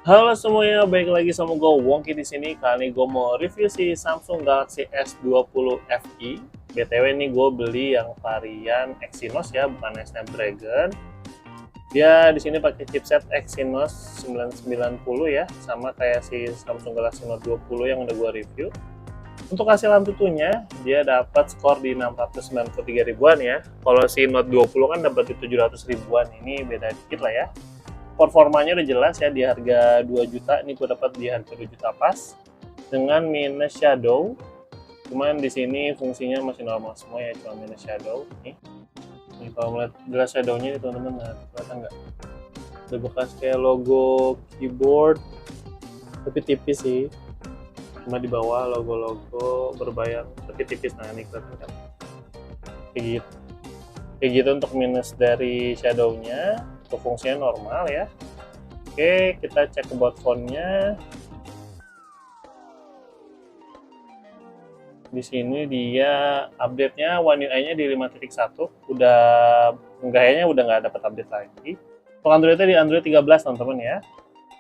Halo semuanya, baik lagi sama gue Wongki di sini. Kali ini gue mau review si Samsung Galaxy S20 FE. BTW ini gue beli yang varian Exynos ya, bukan Snapdragon. Dia di sini pakai chipset Exynos 990 ya, sama kayak si Samsung Galaxy Note 20 yang udah gue review. Untuk hasil Antutunya, dia dapat skor di 693 ribuan ya. Kalau si Note 20 kan dapat di 700 ribuan, ini beda dikit lah ya. Performanya udah jelas ya, di harga 2 juta, ini gue dapat di harga 2 juta pas dengan minus shadow. Cuman di sini fungsinya masih normal semua ya, cuma minus shadow nih. Ini kalau melihat jelas shadownya nih teman-teman, nah kelihatan nggak? Ada bekas kayak logo keyboard, tapi tipis sih. Cuma di bawah logo-logo berbayar, tapi tipis. Nah ini kelihatan kan? Kayak gitu. Kayak gitu untuk minus dari shadownya. Untuk fungsinya normal ya. Oke, kita cek about phone-nya. Di sini dia update-nya One UI-nya di 5.1, udah kayaknya udah nggak dapat update lagi. Untuk Android-nya di Android 13 teman-teman ya.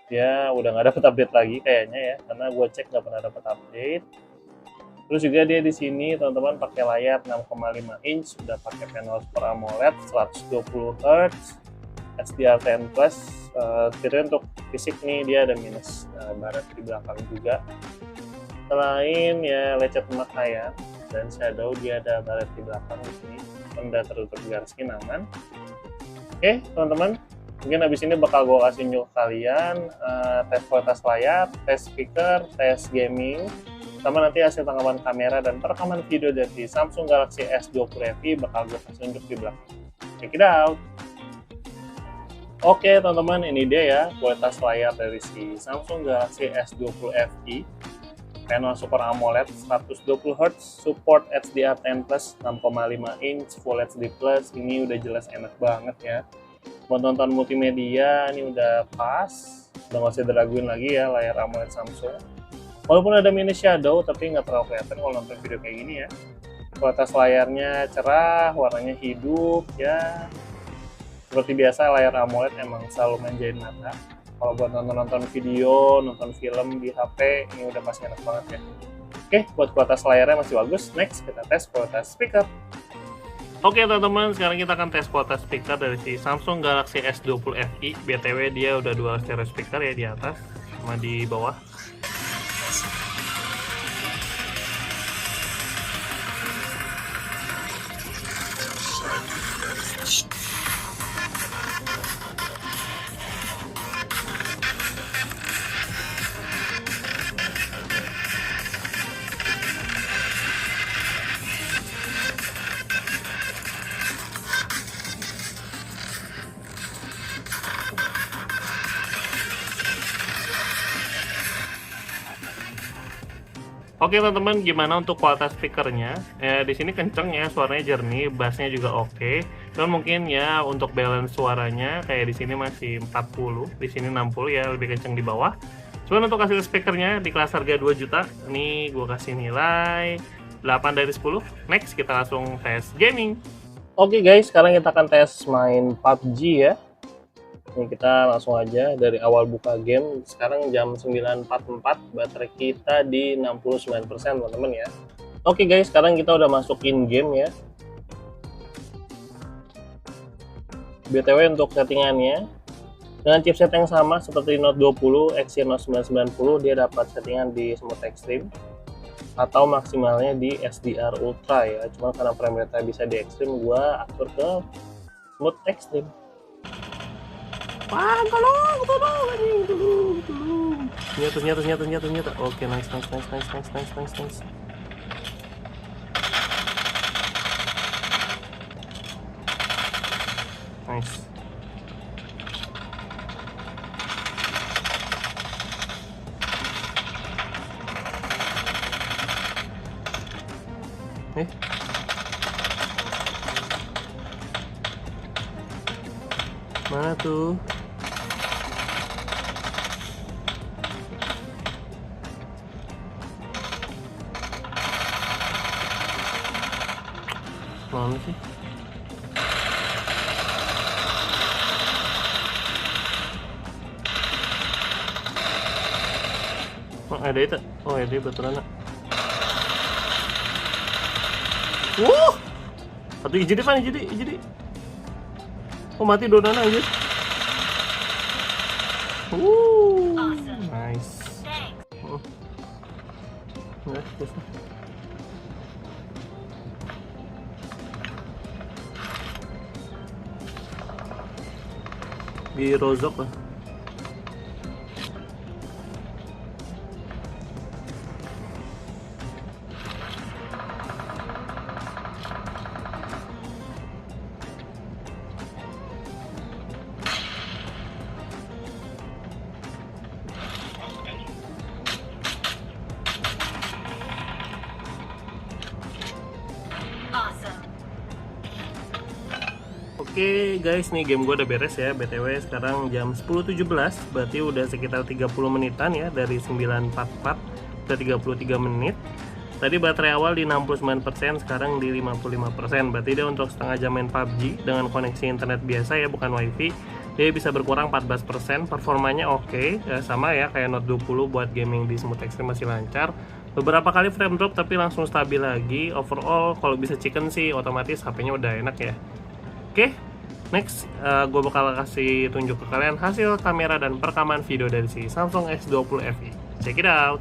Dia udah nggak dapat update lagi kayaknya ya, karena gue cek nggak pernah dapat update. Terus juga dia di sini teman-teman pakai layar 6,5 inch, udah pakai panel Super AMOLED 120 Hz, SDR10 Plus. Untuk fisik nih dia ada minus baret di belakang juga. Selain ya lecet pemakaian dan shadow, dia ada baret di belakang di sini. Udah tertutup gariskin aman. Oke teman-teman, mungkin abis ini bakal gue kasih nyuruh kalian tes kualitas layar, tes speaker, tes gaming, sama nanti hasil tangkapan kamera dan perekaman video dari Samsung Galaxy S20 FE bakal gue kasih unjuk di belakang. Check it out. Oke teman-teman, ini dia ya kualitas layar dari si Samsung Galaxy S20 FE. Panel Super AMOLED 120 Hz, support HDR10+, 6,5 inch, Full HD+, ini udah jelas enak banget ya. Buat nonton multimedia ini udah pas, udah nggak usah diraguin lagi ya layar AMOLED Samsung. Walaupun ada minus shadow, tapi nggak terlalu kelihatan kalau nonton video kayak gini ya. Kualitas layarnya cerah, warnanya hidup ya. Seperti biasa layar AMOLED emang selalu manjain mata. Kalau buat nonton video, nonton film di HP, ini udah pasti enak banget ya. Oke, buat kualitas layarnya masih bagus. Next, kita tes kualitas speaker. Oke teman-teman, sekarang kita akan tes kualitas speaker dari si Samsung Galaxy S20 FE. BTW dia udah dua stereo speaker ya di atas sama di bawah. Oke teman-teman, gimana untuk kualitas speakernya? Di sini kenceng ya, suaranya jernih, bassnya juga oke. Dan mungkin ya untuk balance suaranya kayak di sini masih 40, di sini 60 ya, lebih kenceng di bawah. Cuman untuk hasil speakernya di kelas harga 2 juta, ini gue kasih nilai 8 dari 10. Next, kita langsung tes gaming. Oke guys, sekarang kita akan tes main PUBG ya. Ini kita langsung aja dari awal buka game. Sekarang jam 9.44, baterai kita di 69% teman-teman ya. Oke guys, sekarang kita udah masukin game ya. BTW untuk settingannya dengan chipset yang sama seperti Note 20 Exynos 990, dia dapat settingan di Smooth Extreme atau maksimalnya di SDR Ultra ya. Cuma karena frame rate bisa di Extreme, gua atur ke Smooth Extreme. Tolong, nyata. Oke, nice. Nice. Mana tuh? Mana sih? Oh, ada itu. Oh, ada baturan. Satu jadi pan jadi. Oh, mati dua dana aja. Nice. Nah, bisa. Di rozok lah. Oke guys, nih game gue udah beres ya. BTW sekarang jam 10.17, berarti udah sekitar 30 menitan ya, dari 9.44 ke 33 menit. Tadi baterai awal di 69%, sekarang di 55%. Berarti dia untuk setengah jam main PUBG dengan koneksi internet biasa ya, bukan wifi, dia bisa berkurang 14%. Performanya oke, ya, sama ya kayak Note 20 buat gaming di smooth extreme masih lancar. Beberapa kali frame drop tapi langsung stabil lagi. Overall kalau bisa chicken sih otomatis HP-nya udah enak ya. Oke, next gue bakal kasih tunjuk ke kalian hasil kamera dan perekaman video dari si Samsung S20 FE. Check it out.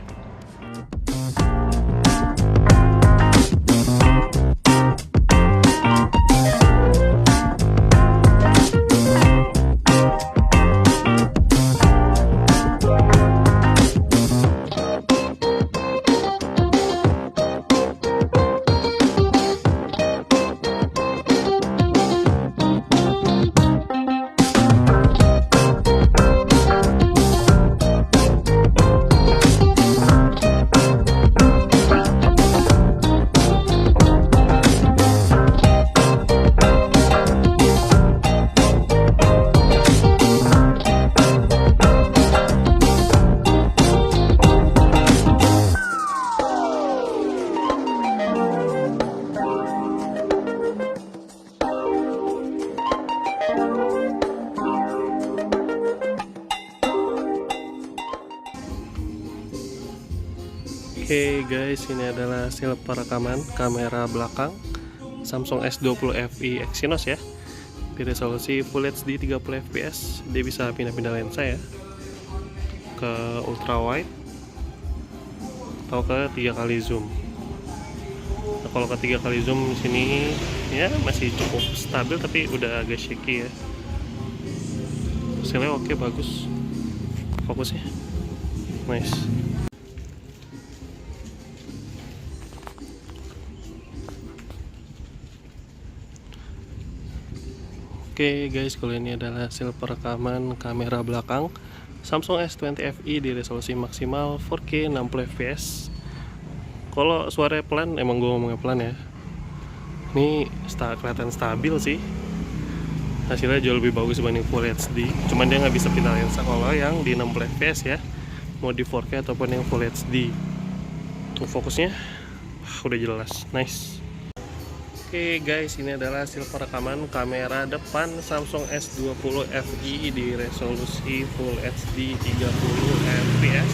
Oke guys, ini adalah hasil perekaman kamera belakang Samsung S20 FE Exynos ya, di resolusi Full HD 30 fps. Dia bisa pindah-pindah lensa ya, ke ultra wide atau ke 3 kali zoom. Nah, kalau ke 3 kali zoom di sini ya masih cukup stabil, tapi udah agak shaky ya. Hasilnya oke, bagus fokusnya, nice. Oke guys, kalau ini adalah hasil perekaman kamera belakang Samsung S20 FE di resolusi maksimal 4K 60 fps. Kalau suaranya pelan, emang gue ngomongnya pelan ya. Ini kelihatan stabil sih. Hasilnya jauh lebih bagus dibanding Full HD. Cuman dia nggak bisa pindah lensa kalau yang di 60 fps ya, mau di 4K ataupun yang Full HD. Tuh fokusnya udah jelas, nice. Oke guys, ini adalah hasil perekaman kamera depan Samsung S20 FE di resolusi Full HD 30 fps.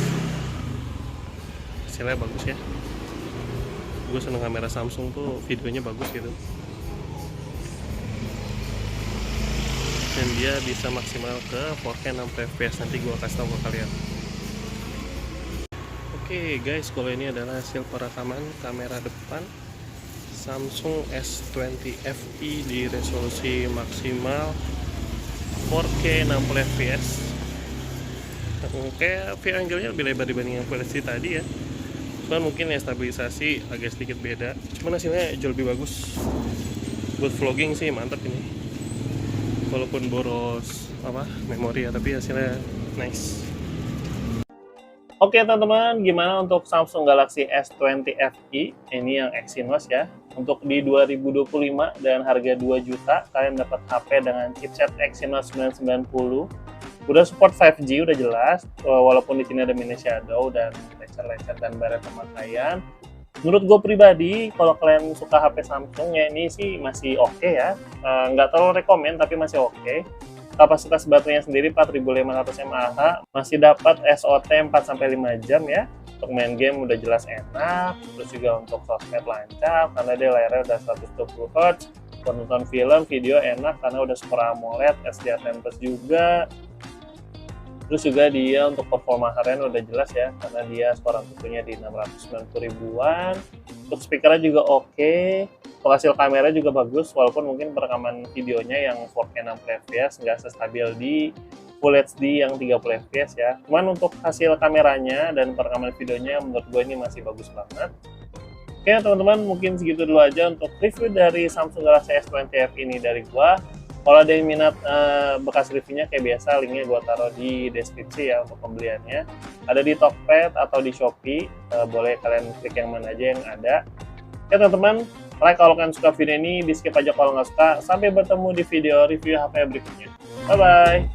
Hasilnya bagus ya. Gue seneng kamera Samsung tuh, videonya bagus gitu. Dan dia bisa maksimal ke 4K 60 fps, nanti gue kasih tahu ke kalian. Oke guys, kalau ini adalah hasil perekaman kamera depan Samsung S20 FE di resolusi maksimal 4K 60 fps. Kayak view angle-nya lebih lebar dibanding yang Full HD tadi ya. Cuman mungkin ya stabilisasi agak sedikit beda. Cuman hasilnya jauh lebih bagus. Buat vlogging sih mantap ini. Walaupun boros memori ya, tapi hasilnya nice. Oke teman-teman, gimana untuk Samsung Galaxy S20 FE? Ini yang Exynos ya. Untuk di 2025 dan harga 2 juta, kalian dapat HP dengan chipset Exynos 990. Udah support 5G, udah jelas. Walaupun di sini ada mini shadow dan lecet-lecet dan baret pemakaian. Menurut gue pribadi, kalau kalian suka HP Samsung ya, ini sih masih oke ya. Nggak terlalu rekomen, tapi masih oke. Kapasitas baterainya sendiri 4500 mAh, masih dapat SOT 4-5 jam ya. Untuk main game udah jelas enak, terus juga untuk sosmed lancar karena dia layarnya udah 120 Hz. Buat nonton film, video enak karena udah Super AMOLED, SDR10 Plus juga. Terus juga dia untuk performa harian udah jelas ya, karena dia skor tentunya di 690 ribuan. Untuk speakernya juga oke. Untuk hasil kamera juga bagus, walaupun mungkin perekaman videonya yang 4K 60 fps nggak sestabil di Full HD yang 30 fps ya. Cuman untuk hasil kameranya dan perekaman videonya menurut gue ini masih bagus banget. Oke teman-teman, mungkin segitu dulu aja untuk review dari Samsung Galaxy S20 FE ini dari gua. Kalau ada yang minat bekas reviewnya kayak biasa, linknya gue taruh di deskripsi ya untuk pembeliannya. Ada di Tokped atau di Shopee, boleh kalian klik yang mana aja yang ada. Oke teman-teman, like kalau kalian suka video ini, di skip aja kalau nggak suka. Sampai bertemu di video review HP berikutnya. Bye-bye!